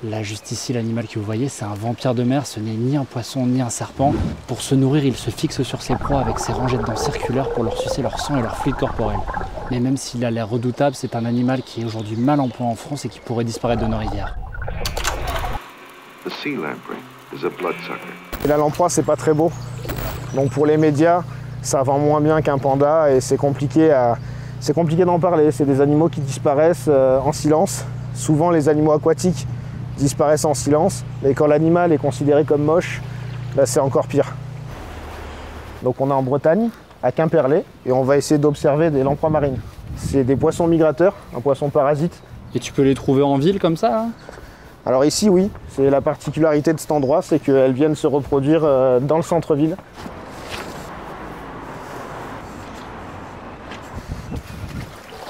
Là, juste ici, l'animal que vous voyez, c'est un vampire de mer. Ce n'est ni un poisson ni un serpent. Pour se nourrir, il se fixe sur ses proies avec ses rangées de dents circulaires pour leur sucer leur sang et leur fluide corporel. Mais même s'il a l'air redoutable, c'est un animal qui est aujourd'hui mal en point en France et qui pourrait disparaître de nos rivières. La lamproie, c'est pas très beau. Donc pour les médias, ça vend moins bien qu'un panda et c'est compliqué d'en parler. C'est des animaux qui disparaissent en silence. Souvent, les animaux aquatiques disparaissent en silence. Et quand l'animal est considéré comme moche, bah, c'est encore pire. Donc on est en Bretagne, à Quimperlé, et on va essayer d'observer des lamproies marines. C'est des poissons migrateurs, un poisson parasite. Et tu peux les trouver en ville comme ça, hein? Alors ici, oui, c'est la particularité de cet endroit, c'est qu'elles viennent se reproduire dans le centre-ville.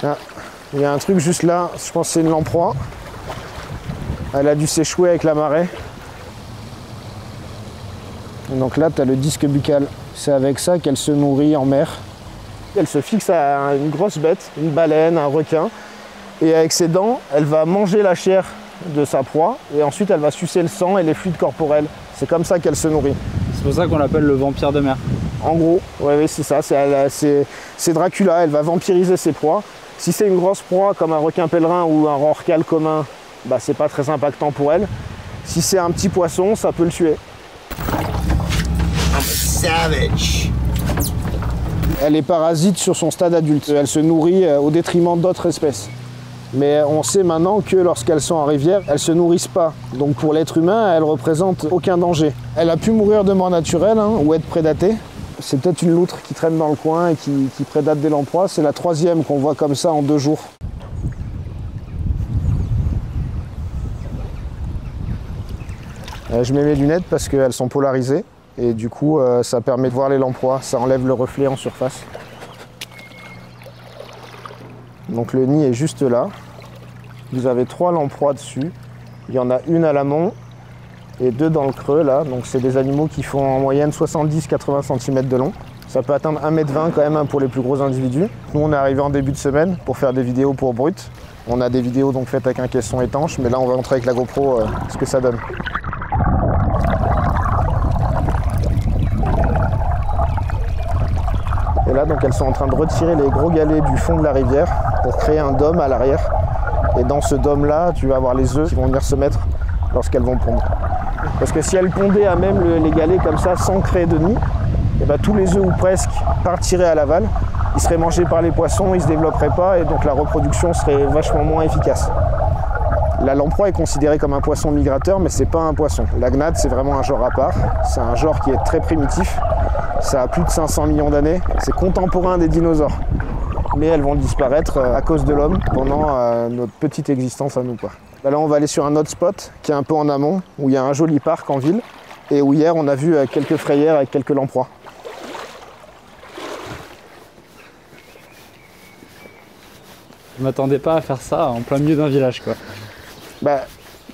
Ah, il y a un truc juste là, je pense que c'est une lamproie. Elle a dû s'échouer avec la marée. Et donc là, tu as le disque buccal. C'est avec ça qu'elle se nourrit en mer. Elle se fixe à une grosse bête, une baleine, un requin. Et avec ses dents, elle va manger la chair de sa proie. Et ensuite, elle va sucer le sang et les fluides corporels. C'est comme ça qu'elle se nourrit. C'est pour ça qu'on l'appelle le vampire de mer. En gros, ouais, c'est ça. C'est Dracula. Elle va vampiriser ses proies. Si c'est une grosse proie comme un requin pèlerin ou un rorqual commun, bah, c'est pas très impactant pour elle. Si c'est un petit poisson, ça peut le tuer. I'm a savage. Elle est parasite sur son stade adulte. Elle se nourrit au détriment d'autres espèces. Mais on sait maintenant que lorsqu'elles sont en rivière, elles ne se nourrissent pas. Donc pour l'être humain, elles ne représentent aucun danger. Elle a pu mourir de mort naturelle ou être prédatée. C'est peut-être une loutre qui traîne dans le coin et qui prédate des lamproies. C'est la 3e qu'on voit comme ça en 2 jours. Je mets mes lunettes parce qu'elles sont polarisées et du coup ça permet de voir les lamproies, ça enlève le reflet en surface. Donc le nid est juste là. Vous avez 3 lamproies dessus. Il y en a une à l'amont et 2 dans le creux là. Donc c'est des animaux qui font en moyenne 70-80 cm de long. Ça peut atteindre 1,20 m quand même pour les plus gros individus. Nous on est arrivé en début de semaine pour faire des vidéos pour Brut. On a des vidéos donc faites avec un caisson étanche, mais là on va montrer avec la GoPro ce que ça donne. Et là, donc, elles sont en train de retirer les gros galets du fond de la rivière pour créer un dôme à l'arrière. Et dans ce dôme-là, tu vas avoir les œufs qui vont venir se mettre lorsqu'elles vont pondre. Parce que si elles pondaient à même les galets comme ça, sans créer de nid, et ben, tous les œufs ou presque partiraient à l'aval. Ils seraient mangés par les poissons, ils ne se développeraient pas et donc la reproduction serait vachement moins efficace. La lamproie est considérée comme un poisson migrateur, mais c'est pas un poisson. La gnade, c'est vraiment un genre à part. C'est un genre qui est très primitif. Ça a plus de 500 millions d'années. C'est contemporain des dinosaures. Mais elles vont disparaître à cause de l'homme pendant notre petite existence à nous, quoi. Là, on va aller sur un autre spot qui est un peu en amont, où il y a un joli parc en ville. Et où hier, on a vu quelques frayères avec quelques lamproies. Je m'attendais pas à faire ça en plein milieu d'un village, quoi. Bah,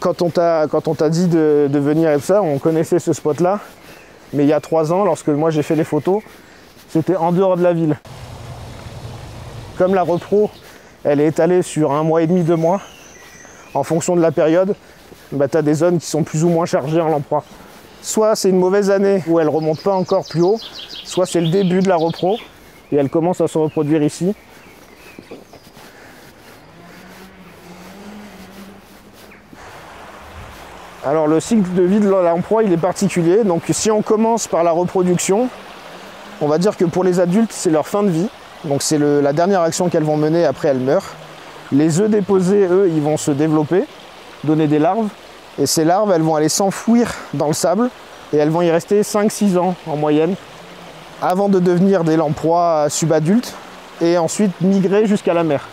quand on t'a dit de venir et tout ça, on connaissait ce spot-là. Mais il y a 3 ans, lorsque moi j'ai fait les photos, c'était en dehors de la ville. Comme la repro, elle est étalée sur 1 mois et demi, 2 mois, en fonction de la période, bah, tu as des zones qui sont plus ou moins chargées en lamproie. Soit c'est une mauvaise année où elle ne remonte pas encore plus haut, soit c'est le début de la repro et elle commence à se reproduire ici. Alors le cycle de vie de la lamproie, il est particulier. Donc si on commence par la reproduction, on va dire que pour les adultes, c'est leur fin de vie. Donc c'est la dernière action qu'elles vont mener, après elles meurent. Les œufs déposés, eux, ils vont se développer, donner des larves. Et ces larves, elles vont aller s'enfouir dans le sable. Et elles vont y rester 5-6 ans en moyenne, avant de devenir des lamproies subadultes. Et ensuite migrer jusqu'à la mer.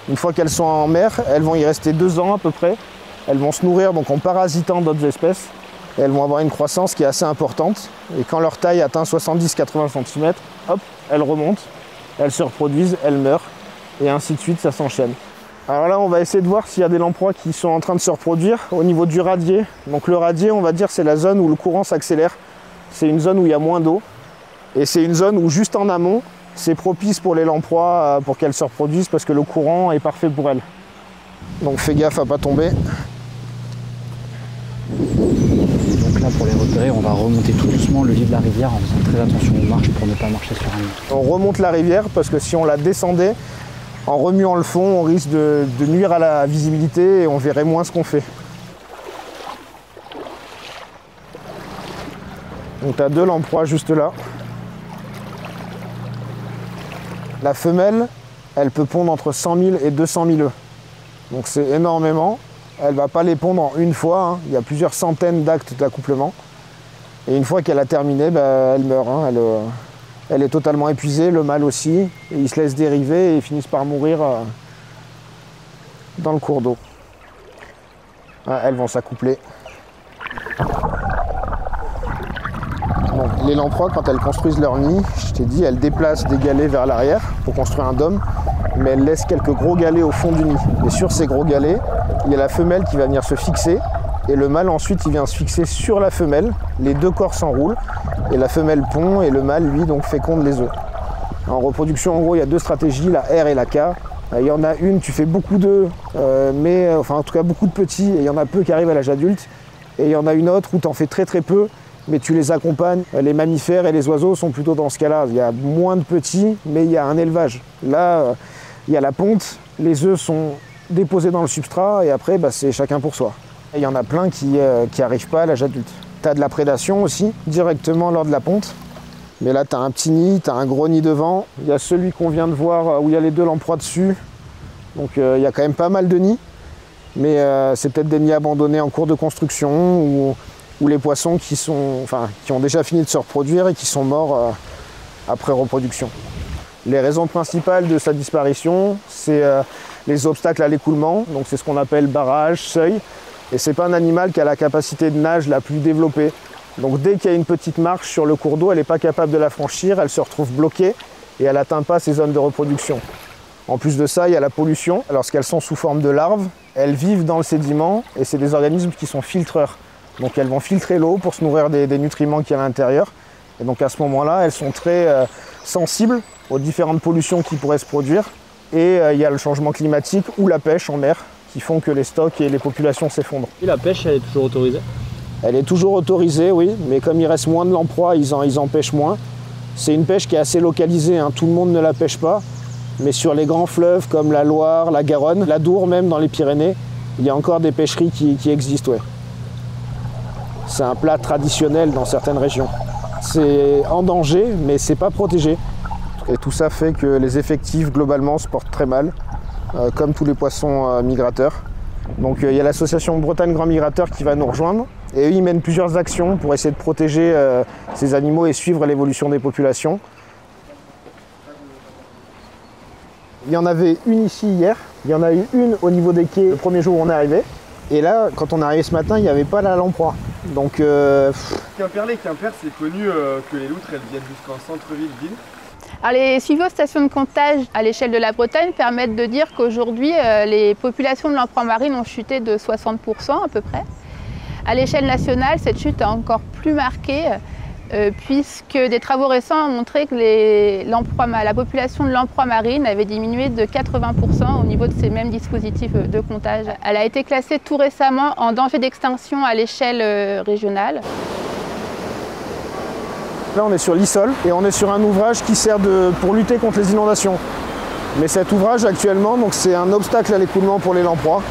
Une fois qu'elles sont en mer, elles vont y rester 2 ans à peu près. Elles vont se nourrir donc en parasitant d'autres espèces et elles vont avoir une croissance qui est assez importante. Et quand leur taille atteint 70-80 cm, hop, elles remontent, elles se reproduisent, elles meurent et ainsi de suite, ça s'enchaîne. Alors là, on va essayer de voir s'il y a des lamproies qui sont en train de se reproduire au niveau du radier. Donc le radier, on va dire, c'est la zone où le courant s'accélère. C'est une zone où il y a moins d'eau et c'est une zone où juste en amont, c'est propice pour les lamproies pour qu'elles se reproduisent parce que le courant est parfait pour elles. Donc fais gaffe à pas tomber. important pour les repérer. On va remonter tout doucement le lit de la rivière en faisant très attention aux marches pour ne pas marcher sur un nid. On remonte la rivière parce que si on la descendait, en remuant le fond, on risque de nuire à la visibilité et on verrait moins ce qu'on fait. Donc tu as 2 lamproies juste là. La femelle, elle peut pondre entre 100 000 et 200 000 œufs. Donc c'est énormément. Elle ne va pas les pondre en une fois, hein. Il y a plusieurs centaines d'actes d'accouplement. Et une fois qu'elle a terminé, elle meurt. Hein. Elle est totalement épuisée, le mâle aussi. Et ils se laissent dériver et ils finissent par mourir dans le cours d'eau. Ah, elles vont s'accoupler. Bon, les lamproies, quand elles construisent leur nid, je t'ai dit, elles déplacent des galets vers l'arrière pour construire un dôme, mais elles laissent quelques gros galets au fond du nid. Et sur ces gros galets, il y a la femelle qui va venir se fixer, et le mâle ensuite il vient se fixer sur la femelle. Les 2 corps s'enroulent, et la femelle pond, et le mâle, lui, donc féconde les œufs. En reproduction, en gros, il y a 2 stratégies, la R et la K. Il y en a une, tu fais beaucoup d'œufs, enfin en tout cas beaucoup de petits, et il y en a peu qui arrivent à l'âge adulte. Et il y en a une autre où tu en fais très très peu, mais tu les accompagnes. Les mammifères et les oiseaux sont plutôt dans ce cas-là. Il y a moins de petits, mais il y a un élevage. Là, il y a la ponte, les œufs sont déposés dans le substrat, et après, c'est chacun pour soi. Et il y en a plein qui n'arrivent pas à l'âge adulte. Tu as de la prédation aussi, directement lors de la ponte. Mais là, tu as un petit nid, tu as un gros nid devant. Il y a celui qu'on vient de voir où il y a les 2 lamproies dessus. Donc il y a quand même pas mal de nids. Mais c'est peut-être des nids abandonnés en cours de construction ou les poissons qui ont déjà fini de se reproduire et qui sont morts après reproduction. Les raisons principales de sa disparition, c'est les obstacles à l'écoulement. Donc c'est ce qu'on appelle barrage, seuil. Et c'est pas un animal qui a la capacité de nage la plus développée. Donc dès qu'il y a une petite marche sur le cours d'eau, elle n'est pas capable de la franchir, elle se retrouve bloquée et elle n'atteint pas ses zones de reproduction. En plus de ça, il y a la pollution. Lorsqu'elles sont sous forme de larves, elles vivent dans le sédiment et c'est des organismes qui sont filtreurs. Donc elles vont filtrer l'eau pour se nourrir des nutriments qu'il y a à l'intérieur. Et donc à ce moment-là, elles sont très sensibles aux différentes pollutions qui pourraient se produire. Et il y a le changement climatique ou la pêche en mer qui font que les stocks et les populations s'effondrent. Et la pêche, elle est toujours autorisée? Elle est toujours autorisée, oui, mais comme il reste moins de lamproies, ils en pêchent moins. C'est une pêche qui est assez localisée, hein. Tout le monde ne la pêche pas. Mais sur les grands fleuves comme la Loire, la Garonne, la Dour même dans les Pyrénées, il y a encore des pêcheries qui existent. Ouais. C'est un plat traditionnel dans certaines régions. C'est en danger, mais c'est pas protégé. Et tout ça fait que les effectifs globalement se portent très mal, comme tous les poissons migrateurs. Donc il y a l'association Bretagne Grand Migrateur qui va nous rejoindre. Et eux, ils mènent plusieurs actions pour essayer de protéger ces animaux et suivre l'évolution des populations. Il y en avait une ici hier, il y en a eu une au niveau des quais le premier jour où on est arrivé. Et là, quand on est arrivé ce matin, il n'y avait pas la lamproie. Donc Quimper, c'est connu que les loutres elles viennent jusqu'en centre-ville. Alors, les suivis aux stations de comptage à l'échelle de la Bretagne permettent de dire qu'aujourd'hui, les populations de lamproies marines ont chuté de 60% à peu près. À l'échelle nationale, cette chute est encore plus marquée puisque des travaux récents ont montré que la population de lamproies marines avait diminué de 80% au niveau de ces mêmes dispositifs de comptage. Elle a été classée tout récemment en danger d'extinction à l'échelle régionale. Là, on est sur l'Issol et on est sur un ouvrage qui sert pour lutter contre les inondations. Mais cet ouvrage, actuellement, c'est un obstacle à l'écoulement pour les lamproies.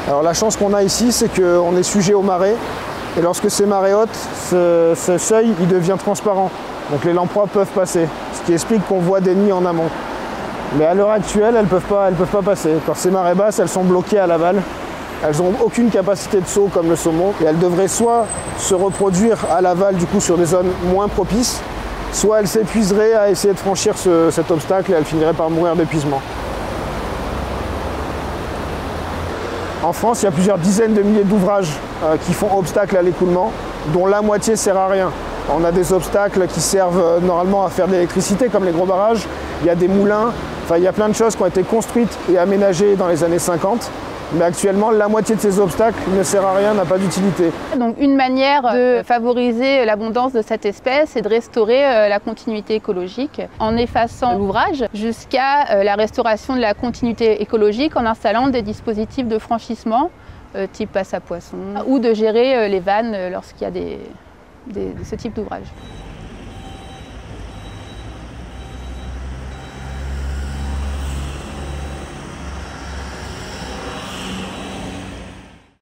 Alors la chance qu'on a ici, c'est qu'on est sujet aux marées. Et lorsque c'est marée haute, ce seuil il devient transparent. Donc les lamproies peuvent passer. Ce qui explique qu'on voit des nids en amont. Mais à l'heure actuelle, elles peuvent pas passer. Quand c'est marée basse, elles sont bloquées à l'aval. Elles n'ont aucune capacité de saut comme le saumon. Et elles devraient soit se reproduire à l'aval du coup sur des zones moins propices, soit elles s'épuiseraient à essayer de franchir cet obstacle et elles finiraient par mourir d'épuisement. En France, il y a plusieurs dizaines de milliers d'ouvrages qui font obstacle à l'écoulement, dont la moitié ne sert à rien. On a des obstacles qui servent normalement à faire de l'électricité, comme les gros barrages. Il y a des moulins, il y a plein de choses qui ont été construites et aménagées dans les années 50. Mais actuellement, la moitié de ces obstacles ne sert à rien, n'a pas d'utilité. Donc une manière de favoriser l'abondance de cette espèce est de restaurer la continuité écologique en effaçant l'ouvrage jusqu'à la restauration de la continuité écologique en installant des dispositifs de franchissement type passe à poisson, ou de gérer les vannes lorsqu'il y a ce type d'ouvrage.